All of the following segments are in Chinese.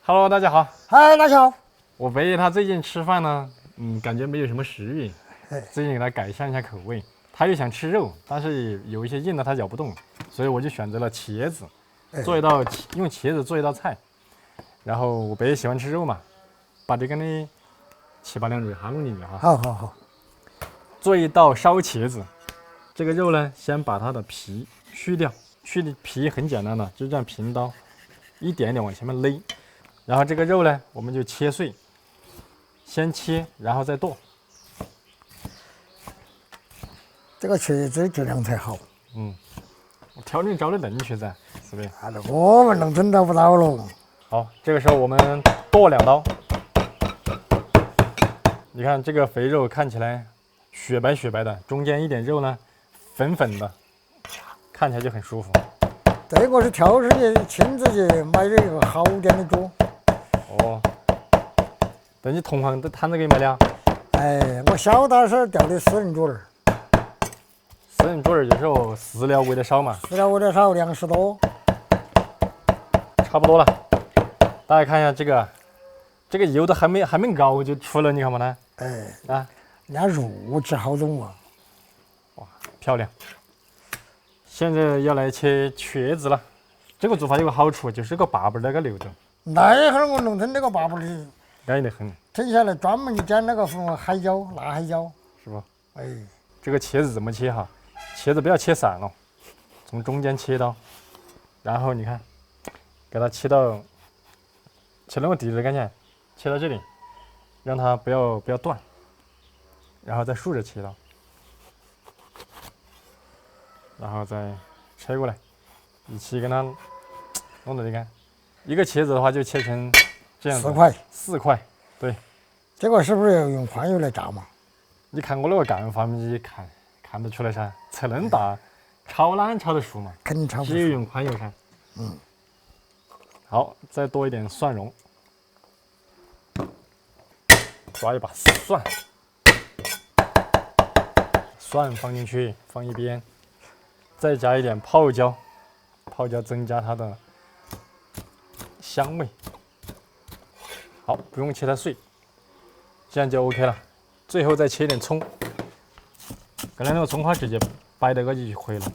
Hello， 大家好。嗨，大家好。我伯爷他最近吃饭呢，感觉没有什么食欲，最近给他改善一下口味。他又想吃肉，但是有一些硬的他咬不动，所以我就选择了茄子，用茄子做一道菜。然后我伯爷喜欢吃肉嘛，把这个呢7、8两肉哈弄进去哈。好。做一道烧茄子，这个肉呢，先把它的皮去掉，去的皮很简单的，就这样平刀，一点一点往前面勒。然后这个肉呢，我们就切碎，先切，然后再剁。这个茄子质量才好。我挑你找的嫩茄子，是不是？我们农村找不到了。好，这个时候我们剁2刀。你看这个肥肉看起来雪白雪白的，中间一点肉呢粉粉的，看起来就很舒服。这个是挑市去亲自去买了一个好点的猪。哦，等你同行都摊子给买了。我小打时钓的私人猪儿。私人猪儿有时候饲料喂的少嘛。饲料喂的少，粮食多。差不多了。大家看一下这个油都还没熬就出了，你看嘛呢？人家肉质好重啊。哇，漂亮。现在要来切茄子了。这个做法有个好处，就是个把那个留着。那会儿我农村那个把把的安逸得很，整下来专门捡那个海椒，辣海椒，是吧？这个茄子怎么切哈？茄子不要切散了，从中间切刀，然后你看，给它切那个底的感觉，切到这里，让它不要断，然后再竖着切刀，然后再切过来，一起跟它弄的，你看，一个茄子的话就切成这样子，4块，对。这个是不是要用宽油来炸嘛？你看我那个干发你看得出来噻，才能大，炒哪能炒得熟嘛？肯定炒不熟。只有用宽油噻。好，再多一点蒜蓉，抓一把蒜放进去，放一边，再加一点泡椒增加它的香味。好，不用切太碎，这样就 OK 了。最后再切一点葱，刚才那个葱花直接掰到个就回了。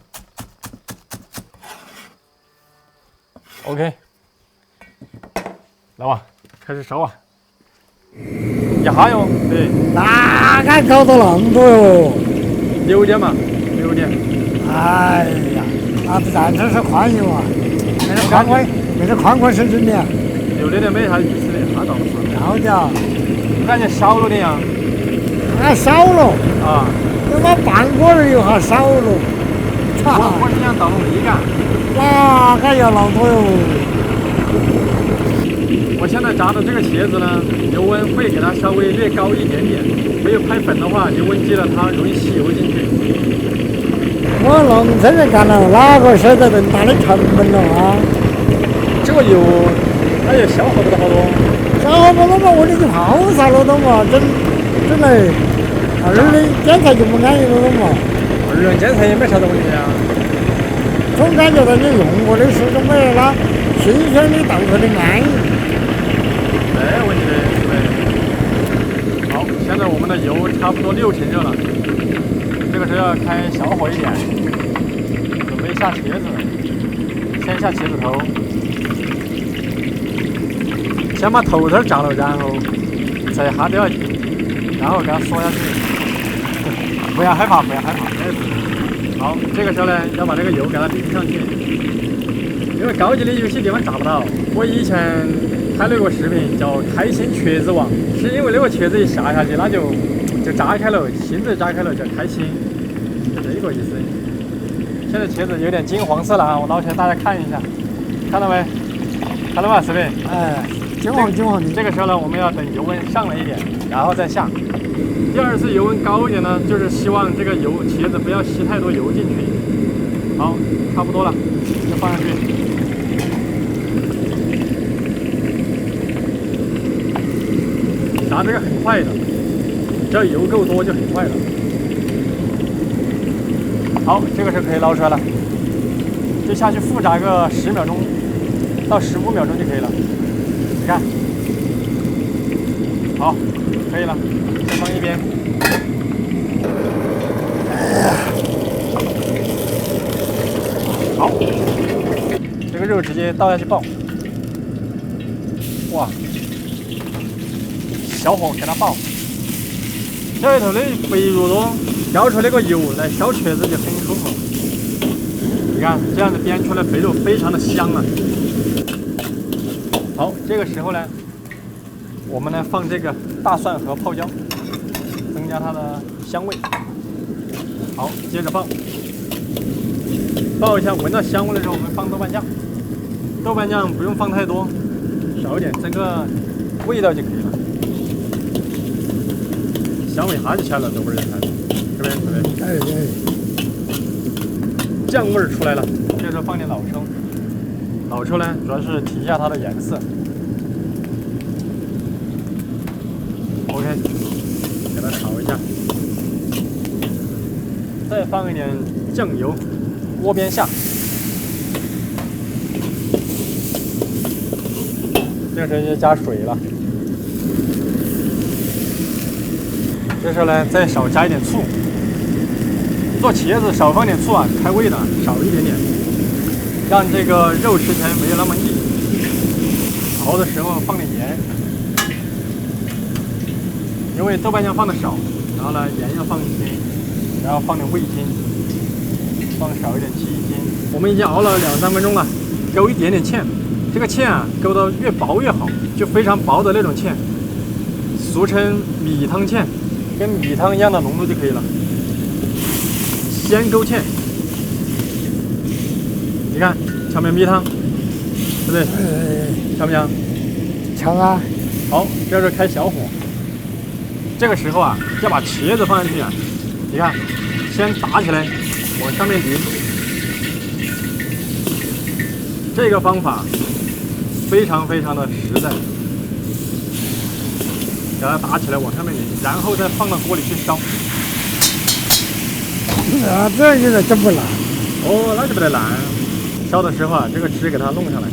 OK， 来吧，开始烧啊！一下哟，对。哪敢搞到那么多哟？6点嘛，6点。哎呀，那战车是宽油啊，那是宽省省的。6点没啥意思的，他倒不是。好的。我感觉少了点呀。少了啊！他妈半个人有下少了。我是想到弄力感。哪敢要那么多哟？我现在炸的这个茄子呢，油温会给它稍微略高一点点，没有拍粉的话，油温低了它容易吸油进去。我农村人干了，哪个舍得这么大的成本了啊？这个油它也消耗不了好多。消耗不了嘛，我这就泡啥了都嘛，整来2人煎菜就不安逸了嘛。2人煎菜也没啥子问题啊。总感觉到你用过的是种没那新鲜的到头的安逸。没问题，对。好，现在我们的油差不多6成热了，这个时候要开小火一点，准备下茄子。先下茄子头，先把头炸了，然后再下掉下去，然后给它缩下去。不要害怕，没事。好，这个时候呢，要把这个油给它淋上去，因为高级的有些地方炸不到。我以前拍了个视频叫开心茄子王，是因为那个茄子一下去，那就炸开了，芯子炸开了叫开心，就这个意思。现在茄子有点金黄色了啊，我捞起来大家看一下，看到没？看到吧，是不是？金黄的。这个时候呢，我们要等油温上来一点，然后再下。第2次油温高一点呢，就是希望这个茄子不要吸太多油进去。好，差不多了，就放上去。炸这个很快的，只要油够多就很快了。好，这个是可以捞出来了，就下去复炸个10秒钟到15秒钟就可以了。看，好，可以了，先放一边。好，这个肉直接倒下去爆。哇，小火给它爆，这里头的肥肉中烧出来那个油来烧瘸子就很舒服。你看这样子煸出来肥肉非常的香啊。好，这个时候呢，我们来放这个大蒜和泡椒，增加它的香味。好，接着爆，爆一下，闻到香味的时候，我们放豆瓣酱。豆瓣酱不用放太多，少一点，整个味道就可以了。香味哈就起来了，豆瓣儿看，是不是？是不是？哎，酱味儿出来了，这时候放点老抽。老抽呢，主要是提一下它的颜色。OK， 给它炒一下，再放一点酱油，锅边下。这时候就加水了。这时候呢，再少加一点醋。做茄子少放点醋啊，开胃的，少一点点，让这个肉吃起来没有那么腻。熬的时候放点盐，因为豆瓣酱放的少，然后呢盐要放一些，然后放点味精，放少一点鸡精。我们已经熬了2-3分钟了，勾一点点芡，这个芡啊勾得越薄越好，就非常薄的那种芡，俗称米汤芡，跟米汤一样的浓度就可以了。先勾芡，你看强不强米汤，对不对？强不强？强啊！好，这是开小火。这个时候啊，要把茄子放上去啊，你看，先打起来，往上面顶。这个方法非常非常的实在，给它打起来往上面顶，然后再放到锅里去烧。啊，这有点真不难。哦，那就不得难。烧的时候啊，这个汁给它弄下来。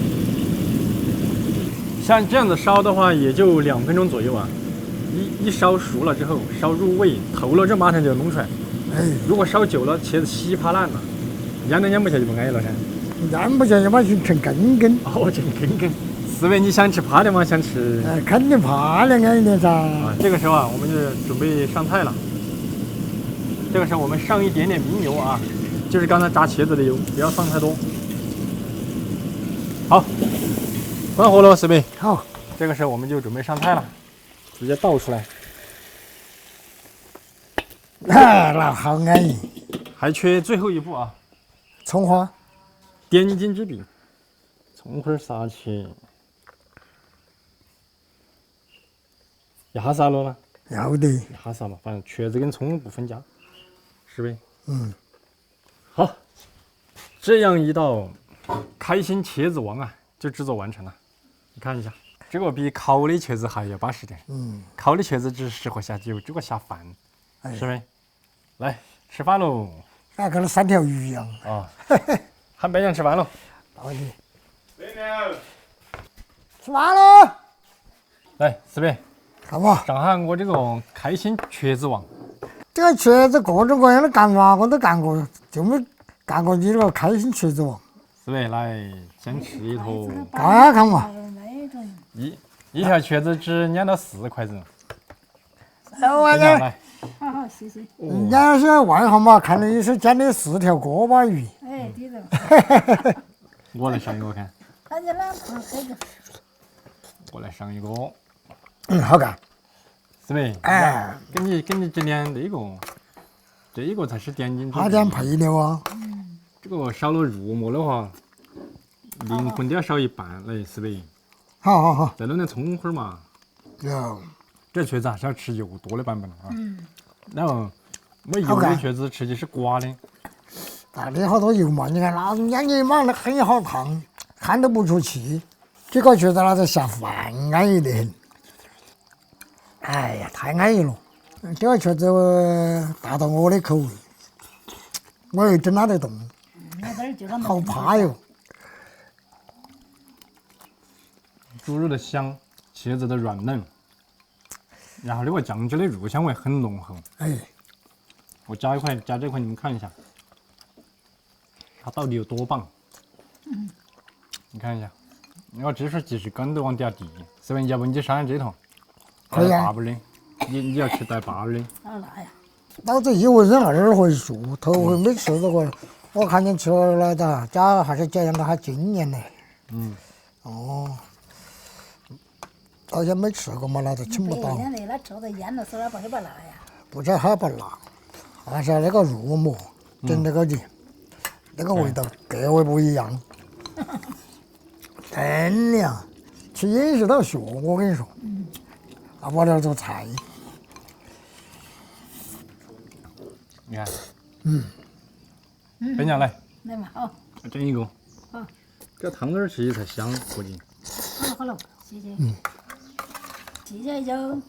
像这样子烧的话，也就2分钟左右啊。一烧熟了之后，烧入味透了，这马上就弄出来。哎，如果烧久了，茄子稀巴烂了，腌都腌不下就不安逸了噻。腌不下去把它成根根。哦，成根根。四位，你想吃趴的吗？想吃？肯定怕的安逸点噻。啊，这个时候啊，我们就准备上菜了。这个时候我们上一点点明油啊，就是刚才炸茄子的油，不要放太多。好，关火了，四位。好，这个时候我们就准备上菜了，直接倒出来。那好安逸。还缺最后一步啊，葱花，点睛之笔，葱花撒去，要撒了呢？要得。要撒嘛，反正茄子跟葱不分家，是呗？嗯。好，这样一道开心茄子王啊，就制作完成了。你看一下，这个比烤的茄子还要巴适点。嗯。烤的茄子只适合下酒，这个下饭，是呗？来吃饭喽！跟那3条鱼一样。啊，喊白酱吃饭喽！好的。对了，吃饭喽！来，四贝，看嘛，上下我这个开心茄子王。这个茄子各种各样的干法我都干过，就没干过你这个开心茄子王。四贝，来，先吃一坨。大家看嘛，一条茄子只捏了4筷子。我这来。好，谢谢。人家是外行嘛，看到你是煎的4条锅巴鱼。哎，对的。我来上一个看。那你哪看这个？我来上一个。好干。四贝，哎，给你今天这一个才是点睛之笔。它点配料啊。这个少了肉末的话，灵魂都要少一半。来，四贝。好。再弄点葱花嘛。有。这茄子还是要吃油多的版本啊。然后没油的茄子吃起是刮的。大的好多油嘛，你看那种眼睛嘛，那很好烫，看都不出气。这个觉得那在下饭安逸得很。哎呀，太安逸了！这个茄子达到我的口味，我又整它得动，好怕哟。猪肉的香，茄子的软嫩，然后那个酱汁的入香味很浓厚。哎，我夹这块，你们看一下，它到底有多棒？你看一下，那个芝士继续跟着往底下递。师傅，要不你上这头？可以啊大本的，你要吃带把的。好辣呀！老子以为是2回熟，头回没吃到过。我看见吃了的，家还是这样的，还惊艳呢。哦，到现没吃过嘛，那就请不到。现在那吃的腌了，手儿不会不辣呀？不知还不辣，但是那个肉末整那个的，那个味道格外不一样。真的呀，去饮食都学，我跟你说。啊，我这做菜。你看，分享来，来嘛，好，整一个。好，这汤汁儿其实才香，估计。好了，谢谢。谢谢就，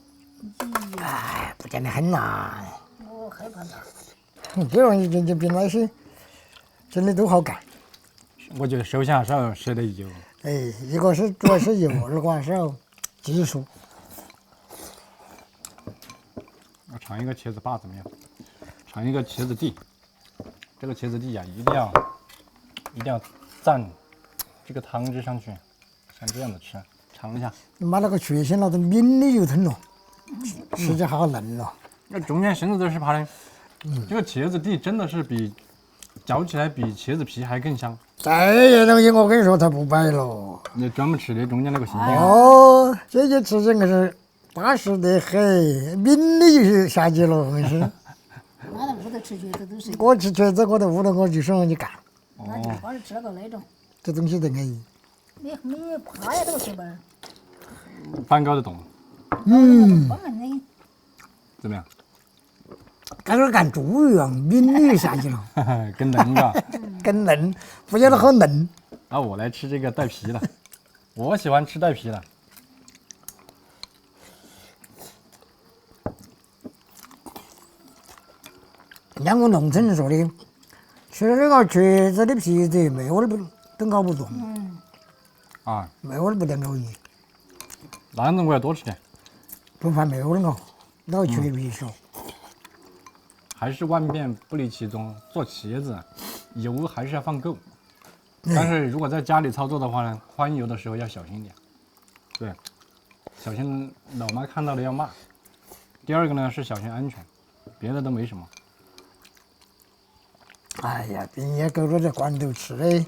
哎，不见得很难。我害怕辣。这玩意就比那些真的都好干。我觉得首先还是要舍得油。哎，一个是主要是油，二个是要技术。我尝一个茄子把怎么样？尝一个茄子蒂，这个茄子蒂呀、一定要蘸这个汤汁上去，像这样的吃，尝一下。你把那个缺陷了都抿的就吞了，吃起好嫩了。那中间甚至都是怕的，这个茄子蒂真的是嚼起来比茄子皮还更香。这些东西我跟你说，它不摆了。你专门吃的中间那个心尖，哦，这些吃真的是巴适得很，抿的就是下去了，我跟你说。俺在屋头吃橘子都是，我吃茄子，我在屋头我就手上去干，俺就光是吃个那种，这东西得安逸。你怕呀都是不儿，翻搞得动，帮人的，怎么样？跟那干猪一样，抿的就下去了，更嫩嘎。更嫩，不晓得好嫩。那我来吃这个带皮的，我喜欢吃带皮的。像我农村人说的，吃那个茄子的皮子，没味儿不都搞不动，啊，没味儿不得安逸，那样子我要多吃点。不怕没味儿哦，老吃的皮少。还是万变不离其宗，做茄子油还是要放够。但是如果在家里操作的话呢，换油的时候要小心一点。对，小心老妈看到了要骂。第二个呢是小心安全，别的都没什么。哎呀，平时狗肉在罐头吃的，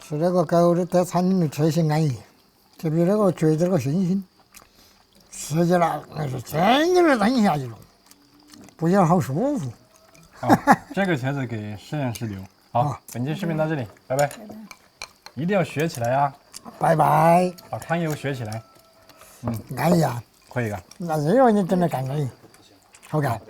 吃那个狗肉在餐厅里吃些安逸，特别那个橘子那个新鲜，吃起来那是真有点吞下去了，不晓得好舒服。好，这个茄子给实验室留。好，本期视频到这里，拜拜。一定要学起来啊！拜拜，把宽油学起来，安逸啊！可以的。那这玩意真的干安逸，好干。